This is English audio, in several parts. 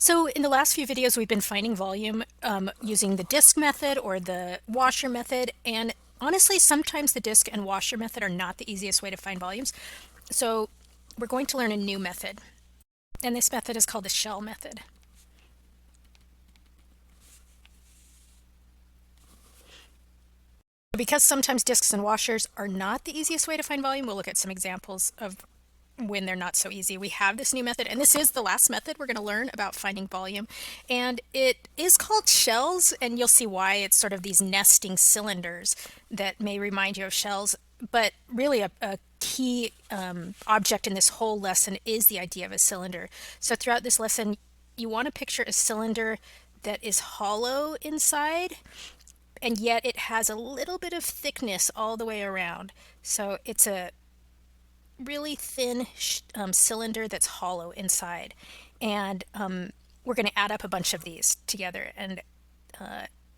So in the last few videos, we've been finding volume using the disk method or the washer method. And honestly, sometimes the disk and washer method are not the easiest way to find volumes. So we're going to learn a new method. And this method is called the shell method. Because sometimes disks and washers are not the easiest way to find volume, we'll look at some examples of when they're not so easy. We have this new method, and this is the last method we're going to learn about finding volume. And it is called shells, and you'll see why. It's sort of these nesting cylinders that may remind you of shells. But really, a key object in this whole lesson is the idea of a cylinder. So throughout this lesson, you want to picture a cylinder that is hollow inside, and yet it has a little bit of thickness all the way around. So it's a really thin cylinder that's hollow inside. And we're going to add up a bunch of these together. And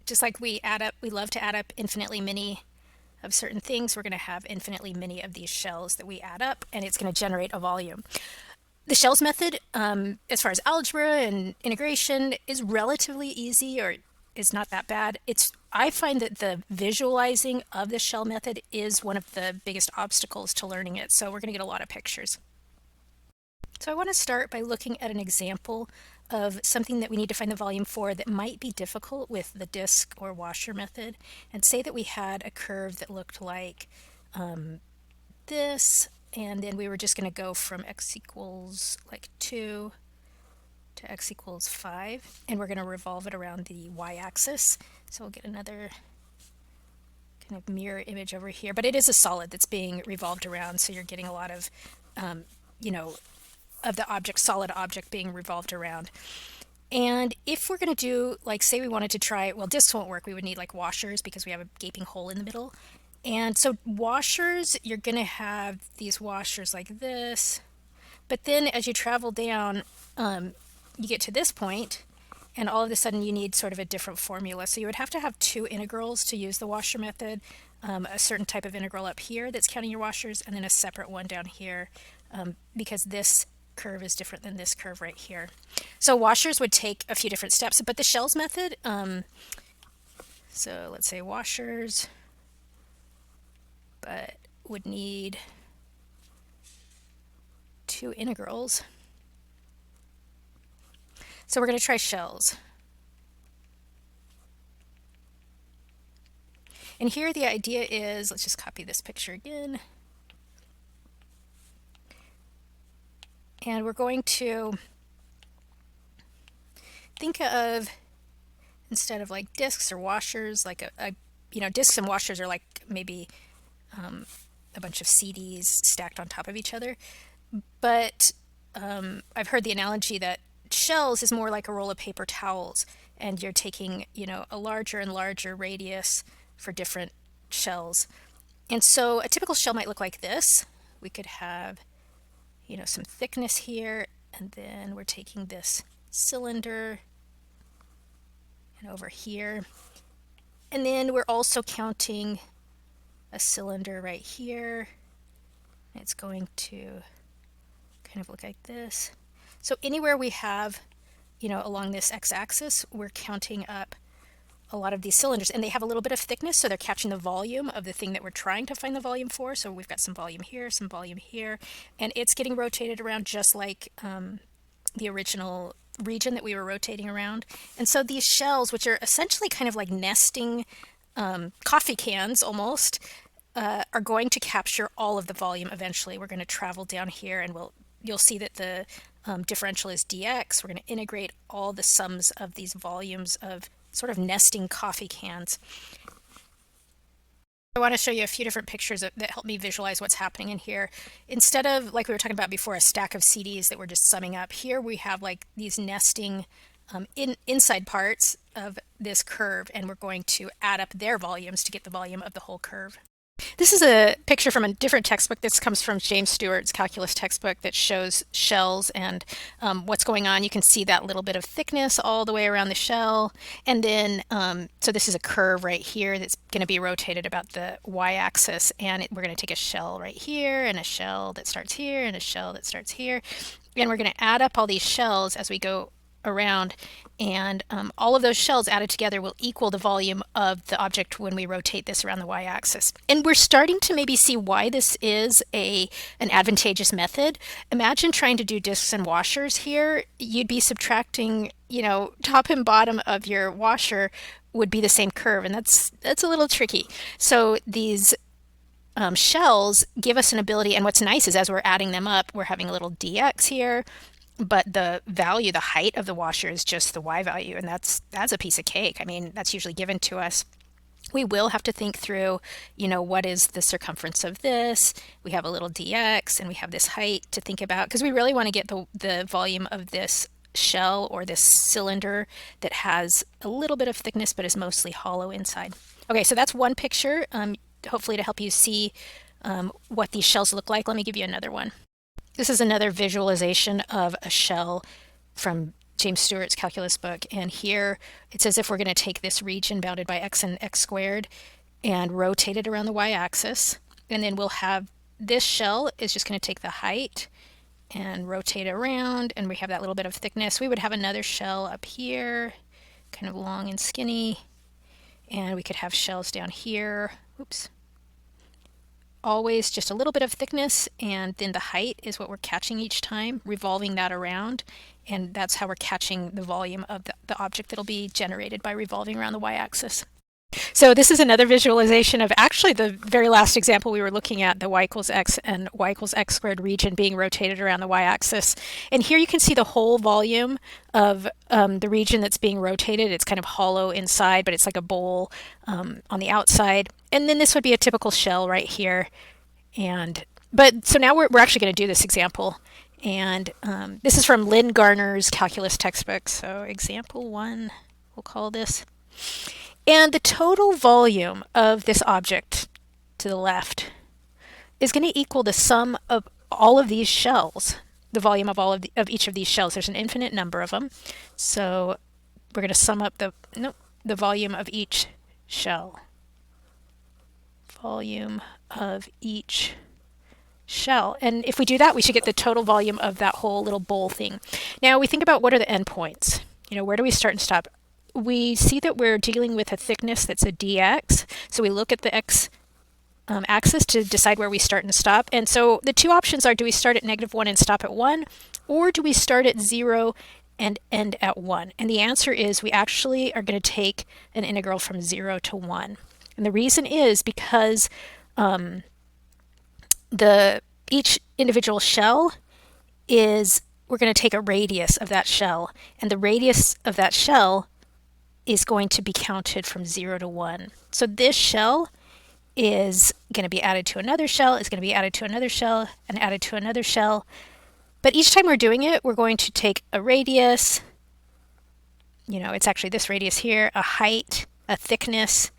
just like we love to add up infinitely many of certain things, we're going to have infinitely many of these shells that we add up, and it's going to generate a volume. The shells method, as far as algebra and integration, is relatively easy, or is not that bad. I find that the visualizing of the shell method is one of the biggest obstacles to learning it. So we're going to get a lot of pictures. So I want to start by looking at an example of something that we need to find the volume for that might be difficult with the disk or washer method. And say that we had a curve that looked like this, and then we were just going to go from x equals like 2 to x equals 5, and we're going to revolve it around the y-axis. So we'll get another kind of mirror image over here, but it is a solid that's being revolved around, so you're getting a lot of, of the object, solid object being revolved around. And if we're going to do, like, say we wanted to try, well, discs won't work, we would need like washers because we have a gaping hole in the middle. And so washers, you're going to have these washers like this, but then as you travel down, you get to this point, and all of a sudden you need sort of a different formula. So you would have to have two integrals to use the washer method, a certain type of integral up here that's counting your washers, and then a separate one down here, because this curve is different than this curve right here. So washers would take a few different steps, but the shells method, so let's say washers, but would need two integrals. So we're going to try shells. And here the idea is, let's just copy this picture again. And we're going to think of, instead of like discs or washers, like discs and washers are like maybe a bunch of CDs stacked on top of each other. But I've heard the analogy that shells is more like a roll of paper towels, and you're taking, a larger and larger radius for different shells. And so a typical shell might look like this. We could have, some thickness here, and then we're taking this cylinder and over here. And then we're also counting a cylinder right here. It's going to kind of look like this. So anywhere we have, along this x-axis, we're counting up a lot of these cylinders, and they have a little bit of thickness, so they're catching the volume of the thing that we're trying to find the volume for. So we've got some volume here, and it's getting rotated around just like the original region that we were rotating around. And so these shells, which are essentially kind of like nesting coffee cans almost, are going to capture all of the volume eventually. We're going to travel down here, and you'll see that the differential is dx. We're going to integrate all the sums of these volumes of sort of nesting coffee cans. I want to show you a few different pictures that help me visualize what's happening in here. Instead of, like we were talking about before, a stack of CDs that we're just summing up, here we have like these nesting inside parts of this curve, and we're going to add up their volumes to get the volume of the whole curve. This is a picture from a different textbook. This comes from James Stewart's calculus textbook that shows shells and what's going on. You can see that little bit of thickness all the way around the shell. And then, so this is a curve right here that's going to be rotated about the y-axis. And we're going to take a shell right here, and a shell that starts here, and a shell that starts here. And we're going to add up all these shells as we go around, and all of those shells added together will equal the volume of the object when we rotate this around the y-axis. And we're starting to maybe see why this is an advantageous method. Imagine trying to do discs and washers here. You'd be subtracting, top and bottom of your washer would be the same curve, and that's a little tricky. So these shells give us an ability, and what's nice is as we're adding them up, we're having a little dx here, but the value, the height of the washer is just the y value, and that's a piece of cake. I mean, that's usually given to us. We will have to think through, what is the circumference of this? We have a little dx, and we have this height to think about, because we really want to get the volume of this shell or this cylinder that has a little bit of thickness but is mostly hollow inside. Okay, so that's one picture, hopefully to help you see what these shells look like. Let me give you another one. This is another visualization of a shell from James Stewart's calculus book, and here it's as if we're going to take this region bounded by x and x squared and rotate it around the y-axis, and then we'll have this shell is just going to take the height and rotate it around, and we have that little bit of thickness. We would have another shell up here, kind of long and skinny, and we could have shells down here. Oops. Always just a little bit of thickness, and then the height is what we're catching each time, revolving that around, and that's how we're catching the volume of the object that'll be generated by revolving around the y-axis. So this is another visualization of actually the very last example we were looking at, the y equals x and y equals x squared region being rotated around the y-axis. And here you can see the whole volume of the region that's being rotated. It's kind of hollow inside, but it's like a bowl on the outside. And then this would be a typical shell right here. But so now we're actually going to do this example. And this is from Lynn Garner's calculus textbook. So example 1, we'll call this. And the total volume of this object to the left is going to equal the sum of all of these shells, the volume of of each of these shells. There's an infinite number of them. So we're going to sum up the volume of each shell. Volume of each shell. And if we do that, we should get the total volume of that whole little bowl thing. Now we think about what are the endpoints. Where do we start and stop? We see that we're dealing with a thickness that's a dx, so we look at the x axis to decide where we start and stop. And so the two options are, do we start at -1 and stop at 1, or do we start at 0 and end at 1? And the answer is we actually are going to take an integral from 0 to 1. And the reason is because each individual shell we're going to take a radius of that shell, and the radius of that shell is going to be counted from 0 to 1. So this shell is going to be added to another shell, is going to be added to another shell, and added to another shell. But each time we're doing it, we're going to take a radius, it's actually this radius here, a height, a thickness,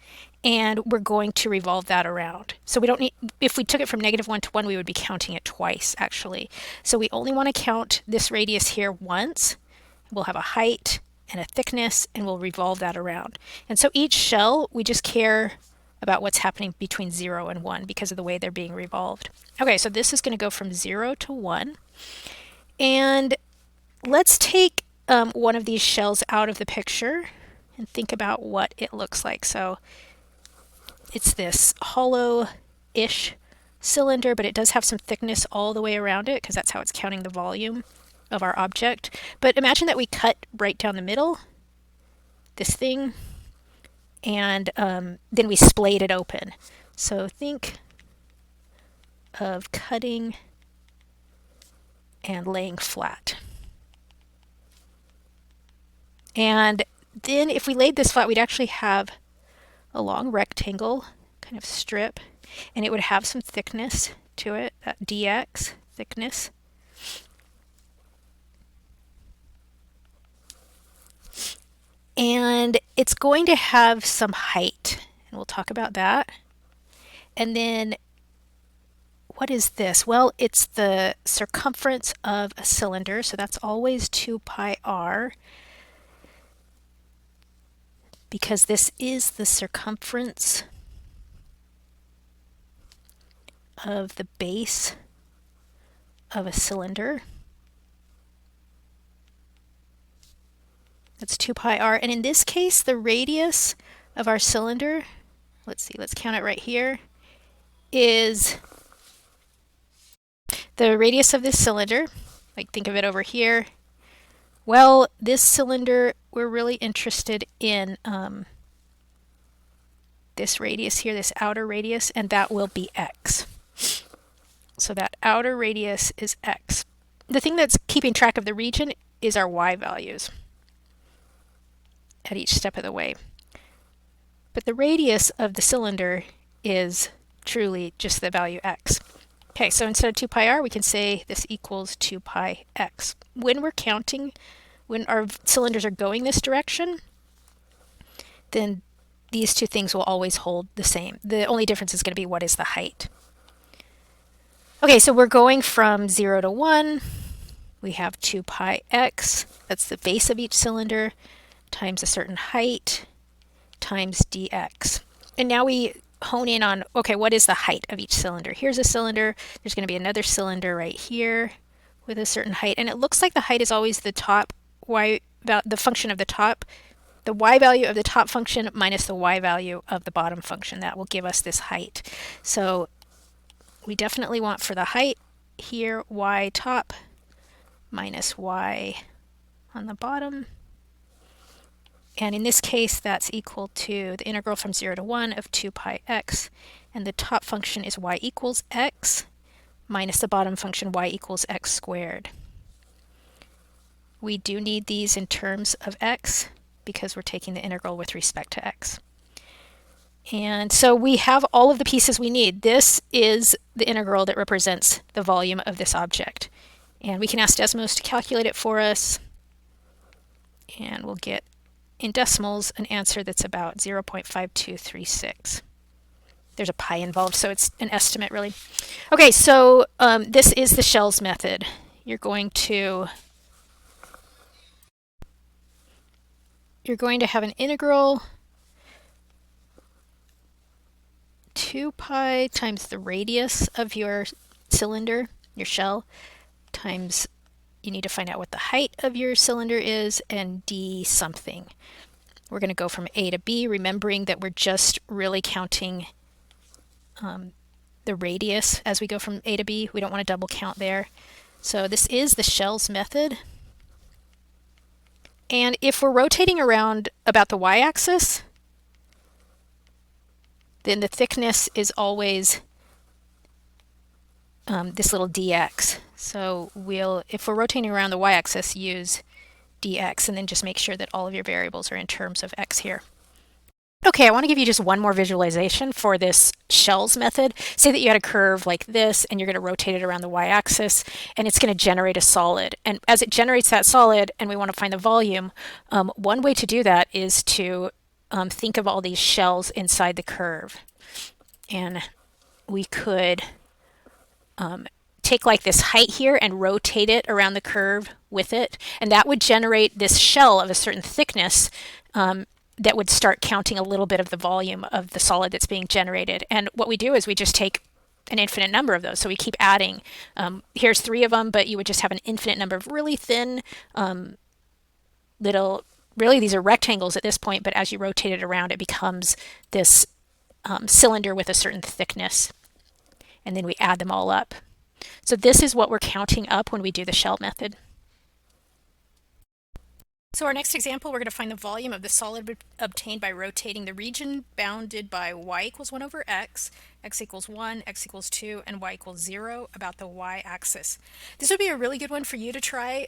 and we're going to revolve that around. So we don't need, if we took it from -1 to 1, we would be counting it twice, actually. So we only want to count this radius here once. We'll have a height and a thickness, and we'll revolve that around. And so each shell, we just care about what's happening between 0 and 1 because of the way they're being revolved. Okay, so this is going to go from 0 to 1. And let's take one of these shells out of the picture and think about what it looks like. So it's this hollow-ish cylinder, but it does have some thickness all the way around it because that's how it's counting the volume of our object. But imagine that we cut right down the middle, this thing, and then we splayed it open. So think of cutting and laying flat. And then if we laid this flat, we'd actually have a long rectangle kind of strip, and it would have some thickness to it, that dx thickness. And it's going to have some height, and we'll talk about that. And then what is this? Well, it's the circumference of a cylinder, so that's always 2 pi r, because this is the circumference of the base of a cylinder. That's 2 pi r. And in this case, the radius of our cylinder, let's see, let's count it right here, is the radius of this cylinder. Like, think of it over here. Well, this cylinder, we're really interested in this radius here, this outer radius, and that will be x. So that outer radius is x. The thing that's keeping track of the region is our y values at each step of the way. But the radius of the cylinder is truly just the value x. Okay, so instead of 2 pi r, we can say this equals 2 pi x. When we're counting, when our cylinders are going this direction, then these two things will always hold the same. The only difference is going to be what is the height. Okay, so we're going from 0 to 1. We have 2 pi x, that's the base of each cylinder, times a certain height, times dx. And now we hone in on, okay, what is the height of each cylinder? Here's a cylinder, there's going to be another cylinder right here with a certain height, and it looks like the height is always the top y, the function of the top, the y value of the top function minus the y value of the bottom function. That will give us this height. So we definitely want for the height here y top minus y on the bottom. And in this case, that's equal to the integral from 0 to 1 of 2 pi x. And the top function is y equals x minus the bottom function y equals x squared. We do need these in terms of x because we're taking the integral with respect to x. And so we have all of the pieces we need. This is the integral that represents the volume of this object. And we can ask Desmos to calculate it for us. And we'll get, in decimals, an answer that's about 0.5236. There's a pi involved, so it's an estimate, really. Okay, so this is the Shell's method. You're going to have an integral 2 pi times the radius of your cylinder, your shell, times, you need to find out what the height of your cylinder is, and d something. We're going to go from A to B, remembering that we're just really counting the radius as we go from A to B. We don't want to double count there. So this is the Shell's method. And if we're rotating around about the y-axis, then the thickness is always this little dx. So if we're rotating around the y-axis, use dx, and then just make sure that all of your variables are in terms of x here. Okay, I want to give you just one more visualization for this Shell's method. Say that you had a curve like this, and you're going to rotate it around the y-axis, and it's going to generate a solid. And as it generates that solid, and we want to find the volume, one way to do that is to think of all these shells inside the curve. And we could take like this height here and rotate it around the curve with it, and that would generate this shell of a certain thickness that would start counting a little bit of the volume of the solid that's being generated. And what we do is we just take an infinite number of those. So we keep adding. Here's 3 of them, but you would just have an infinite number of really thin little, really these are rectangles at this point, but as you rotate it around, it becomes this cylinder with a certain thickness. And then we add them all up. So this is what we're counting up when we do the Shell method. So our next example, we're going to find the volume of the solid obtained by rotating the region bounded by y equals 1 over x, x equals 1, x equals 2, and y equals 0 about the y-axis. This would be a really good one for you to try.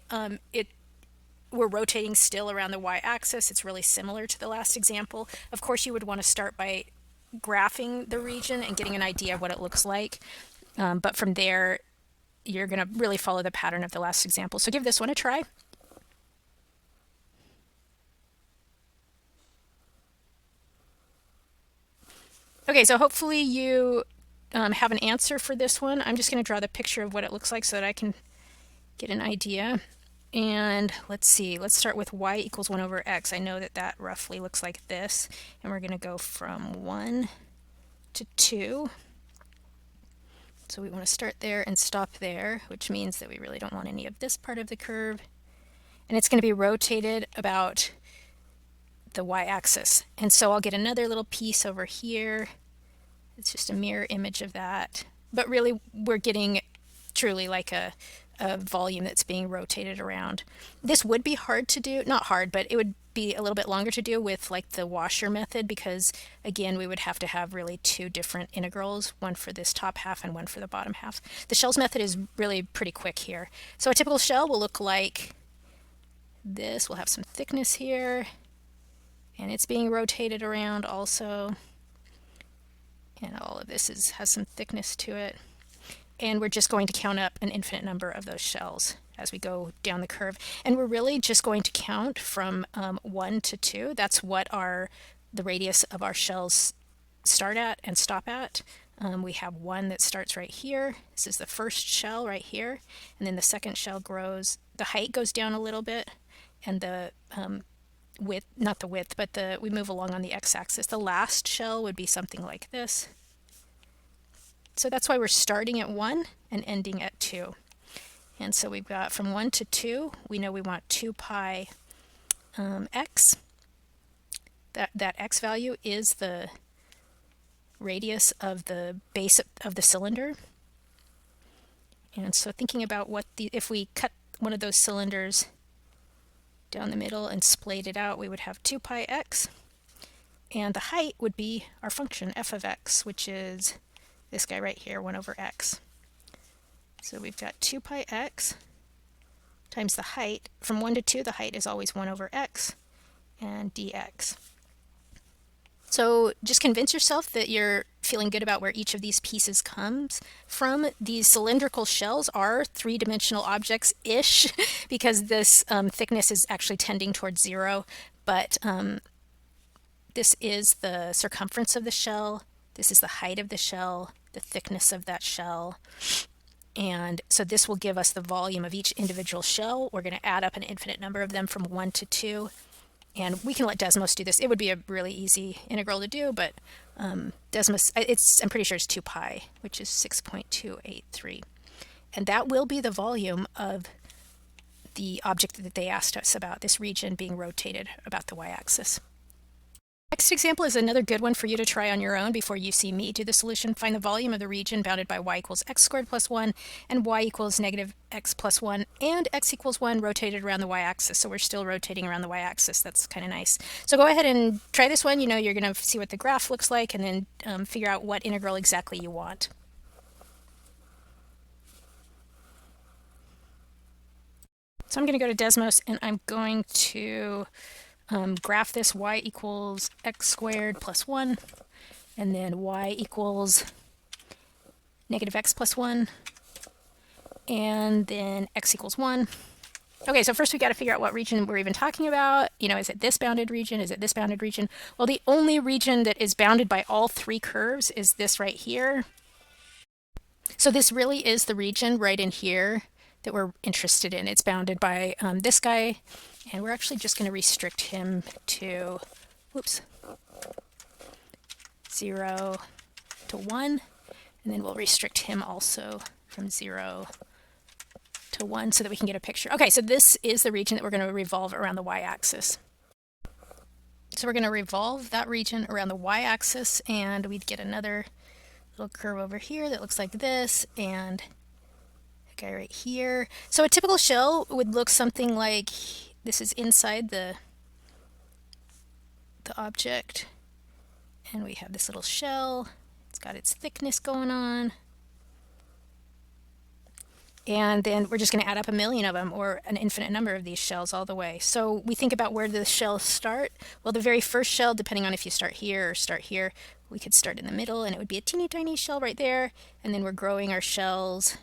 We're rotating still around the y-axis. It's really similar to the last example. Of course, you would want to start by graphing the region and getting an idea of what it looks like. But from there, you're going to really follow the pattern of the last example. So give this one a try. Okay, so hopefully you have an answer for this one. I'm just going to draw the picture of what it looks like so that I can get an idea. And let's see, let's start with y equals 1 over x. I know that that roughly looks like this. And we're going to go from 1 to 2. So we want to start there and stop there, which means that we really don't want any of this part of the curve. And it's going to be rotated about the y-axis. And so I'll get another little piece over here. It's just a mirror image of that. But really, we're getting truly like a volume that's being rotated around. This would be hard to do, not hard, but it would be a little bit longer to do with like the washer method, because again, we would have to have really two different integrals, one for this top half and one for the bottom half. The shells method is really pretty quick here. So a typical shell will look like this. We'll have some thickness here, and it's being rotated around also. And all of this has some thickness to it. And we're just going to count up an infinite number of those shells as we go down the curve. And we're really just going to count from 1 to 2. That's what the radius of our shells start at and stop at. We have one that starts right here. This is the first shell right here. And then the second shell grows. The height goes down a little bit, and the width, not the width, but we move along on the x-axis. The last shell would be something like this. So that's why we're starting at 1 and ending at 2. And so we've got from 1 to 2, we know we want 2 pi x. That x value is the radius of the base of the cylinder. And so thinking about if we cut one of those cylinders down the middle and splayed it out, we would have 2 pi x. And the height would be our function f of x, which is this guy right here, 1 over x. So we've got 2 pi x times the height. From 1 to 2, the height is always 1 over x and dx. So just convince yourself that you're feeling good about where each of these pieces comes from. These cylindrical shells are three-dimensional objects-ish because this thickness is actually tending towards 0, but this is the circumference of the shell. This is the height of the shell, the thickness of that shell. And so this will give us the volume of each individual shell. We're going to add up an infinite number of them from 1 to 2. And we can let Desmos do this. It would be a really easy integral to do, but Desmos, I'm pretty sure it's 2 pi, which is 6.283. And that will be the volume of the object that they asked us about, this region being rotated about the y-axis. Next example is another good one for you to try on your own before you see me do the solution. Find the volume of the region bounded by y equals x squared plus 1 and y equals negative x plus 1 and x equals 1 rotated around the y-axis. So we're still rotating around the y-axis. That's kind of nice. So go ahead and try this one. You know, you're going to see what the graph looks like and then figure out what integral exactly you want. So I'm going to go to Desmos and I'm going to graph this y equals x squared plus 1, and then y equals negative x plus 1, and then x equals 1. Okay, so first we got to figure out what region we're even talking about. You know, is it this bounded region? Is it this bounded region? Well, the only region that is bounded by all three curves is this right here. So this really is the region right in here that we're interested in. It's bounded by this guy, and we're actually just going to restrict him to, whoops, 0 to 1, and then we'll restrict him also from 0 to 1 so that we can get a picture. Okay, so this is the region that we're going to revolve around the y-axis. So we're going to revolve that region around the y-axis, and we'd get another little curve over here that looks like this, and a guy right here. So a typical shell would look something like this. Is inside the object, and we have this little shell. It's got its thickness going on. And then we're just going to add up a million of them, or an infinite number of these shells all the way. So we think about where the shells start. Well, the very first shell, depending on if you start here or start here, we could start in the middle, and it would be a teeny tiny shell right there. And then we're growing our shells,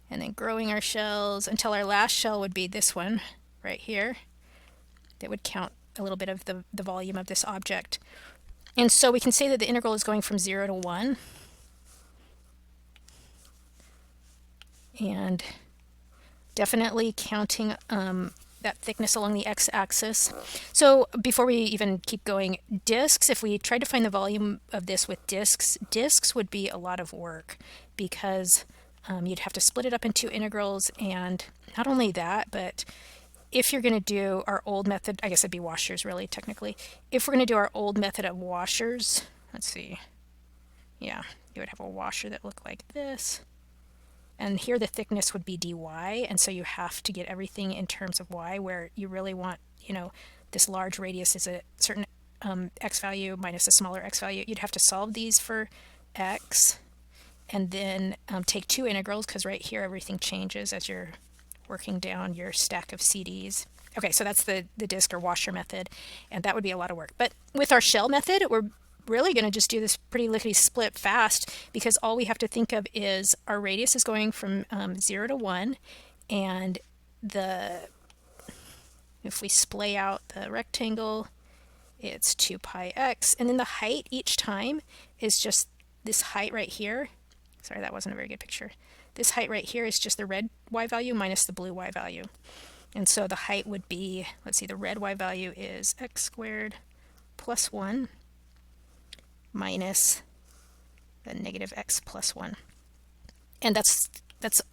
and then growing our shells until our last shell would be this one right here. That would count a little bit of the volume of this object. And so we can say that the integral is going from 0 to 1. And definitely counting that thickness along the x-axis. So before we even keep going, disks, if we tried to find the volume of this with disks would be a lot of work, because you'd have to split it up into integrals, and not only that, but if you're going to do our old method, I guess it'd be washers really technically. If we're going to do our old method of washers, let's see. Yeah, you would have a washer that looked like this. And here the thickness would be dy, and so you have to get everything in terms of y, where you really want, this large radius is a certain x value minus a smaller x value. You'd have to solve these for x, and then take two integrals, because right here everything changes as you're working down your stack of CDs. Okay, so that's the disk or washer method, and that would be a lot of work. But with our shell method, we're really going to just do this pretty lickety split fast, because all we have to think of is our radius is going from 0 to 1, and if we splay out the rectangle, it's 2 pi x, and then the height each time is just this height right here. Sorry, that wasn't a very good picture. This height right here is just the red y value minus the blue y value. And so the height would be, let's see, the red y value is x squared plus 1 minus the negative x plus 1. And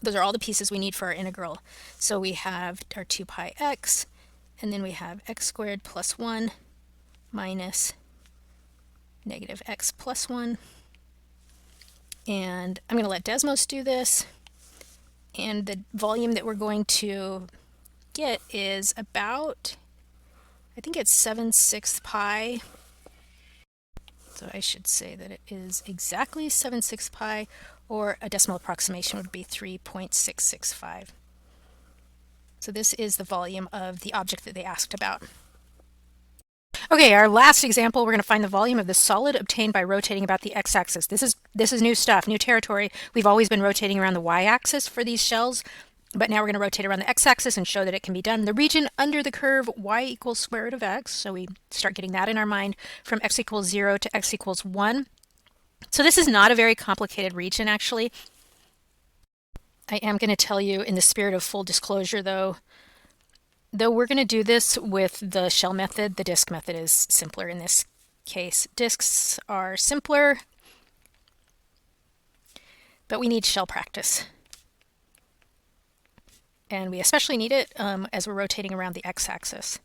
those are all the pieces we need for our integral. So we have our 2 pi x, and then we have x squared plus 1 minus negative x plus 1. And I'm going to let Desmos do this. And the volume that we're going to get is about, I think it's 7/6 pi. So I should say that it is exactly 7/6 pi, or a decimal approximation would be 3.665. So this is the volume of the object that they asked about. Okay, our last example, we're going to find the volume of the solid obtained by rotating about the x-axis. This is new stuff, new territory. We've always been rotating around the y-axis for these shells, but now we're going to rotate around the x-axis and show that it can be done. The region under the curve y equals square root of x, so we start getting that in our mind, from x equals 0 to x equals 1. So this is not a very complicated region, actually. I am going to tell you, in the spirit of full disclosure, though we're going to do this with the shell method, the disk method is simpler in this case. Disks are simpler, but we need shell practice. And we especially need it as we're rotating around the x-axis.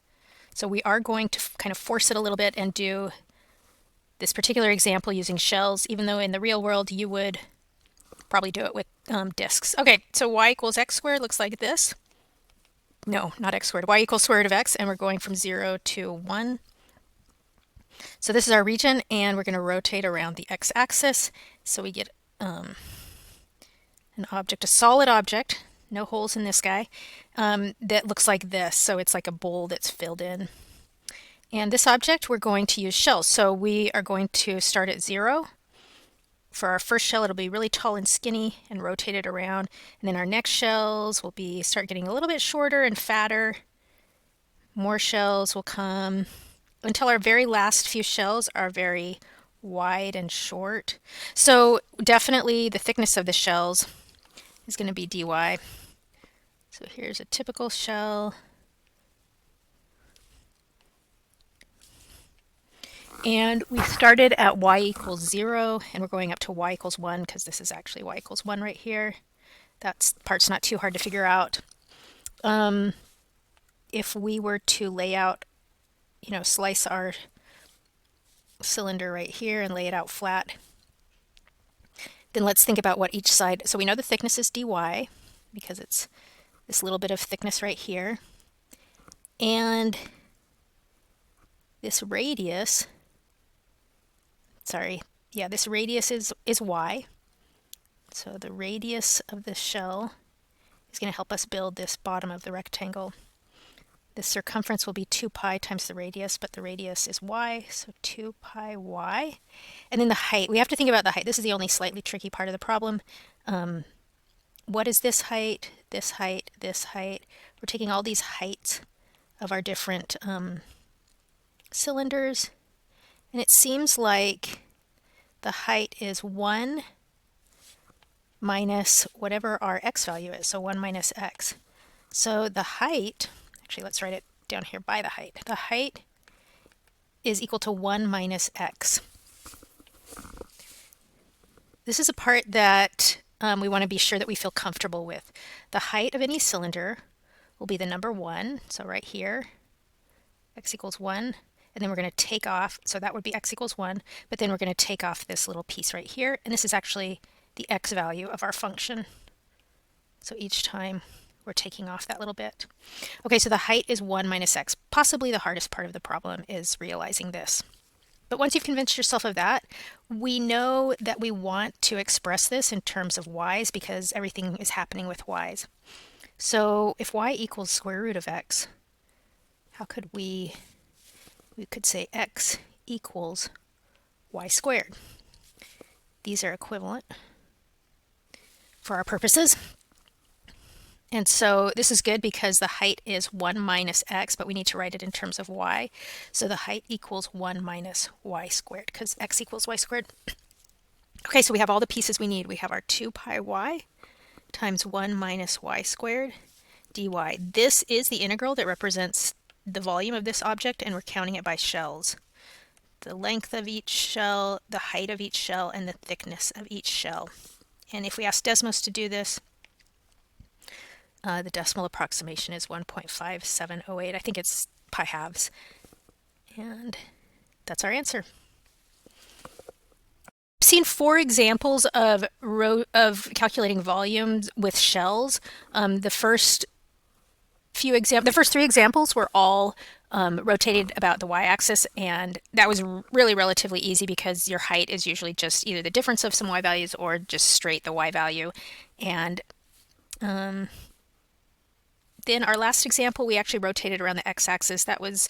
So we are going to kind of force it a little bit and do this particular example using shells, even though in the real world you would probably do it with disks. Okay, so y equals x squared looks like this. No, not x squared. Y equals square root of x, and we're going from 0 to 1. So this is our region, and we're going to rotate around the x-axis. So we get an object, a solid object, no holes in this guy, that looks like this. So it's like a bowl that's filled in. And this object, we're going to use shells. So we are going to start at 0. For our first shell, it'll be really tall and skinny and rotate it around. And then our next shells will start getting a little bit shorter and fatter. More shells will come until our very last few shells are very wide and short. So definitely the thickness of the shells is going to be dy. So here's a typical shell. And we started at y equals 0, and we're going up to y equals 1, because this is actually y equals 1 right here. That part's not too hard to figure out. If we were to lay out, slice our cylinder right here and lay it out flat, then let's think about what each side, so we know the thickness is dy, because it's this little bit of thickness right here. And this radius, this radius is y. So the radius of the shell is going to help us build this bottom of the rectangle. The circumference will be 2 pi times the radius, but the radius is y, so 2 pi y. And then the height, we have to think about the height. This is the only slightly tricky part of the problem. What is this height, this height, this height? We're taking all these heights of our different cylinders, and it seems like the height is 1 minus whatever our x value is, so 1 minus x. So the height, actually let's write it down here by the height. The height is equal to 1 minus x. This is a part that we want to be sure that we feel comfortable with. The height of any cylinder will be the number 1. So right here, x equals 1. And then we're going to take off, so that would be x equals 1, but then we're going to take off this little piece right here, and this is actually the x value of our function. So each time we're taking off that little bit. Okay, so the height is 1 minus x. Possibly the hardest part of the problem is realizing this. But once you've convinced yourself of that, we know that we want to express this in terms of y's because everything is happening with y's. So if y equals square root of x, how could we could say x equals y squared. These are equivalent for our purposes. And so this is good because the height is 1 minus x, but we need to write it in terms of y. So the height equals 1 minus y squared because x equals y squared. Okay, so we have all the pieces we need. We have our 2 pi y times 1 minus y squared dy. This is the integral that represents the volume of this object, and we're counting it by shells. The length of each shell, the height of each shell, and the thickness of each shell. And if we ask Desmos to do this, the decimal approximation is 1.5708. I think it's pi halves. And that's our answer. I've seen 4 examples of calculating volumes with shells. The first 3 examples were all rotated about the y-axis, and that was really relatively easy because your height is usually just either the difference of some y values or just straight the y value. And then our last example, we actually rotated around the x-axis. That was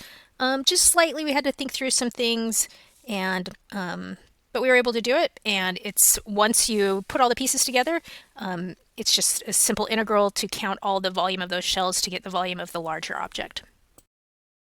just slightly, we had to think through some things, and but we were able to do it. And it's once you put all the pieces together, it's just a simple integral to count all the volume of those shells to get the volume of the larger object.